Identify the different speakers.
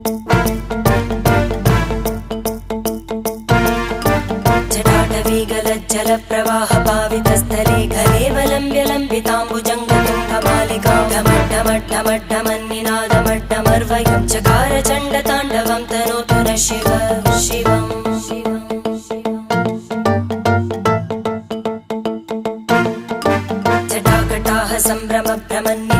Speaker 1: जटाटवीगलज्जलप्रवाहपावितस्थले घलेवलम्ब्य लम्बिताम्बुजङ्गतुङ्गमालिकां ढमड्ढमड्ढमड्ढमन्निनादमड्ढमर्वयं चकार चण्डताण्डवं तनोतु नः शिव शिवम् जटाकटाः सम्भ्रमभ्रमन्नि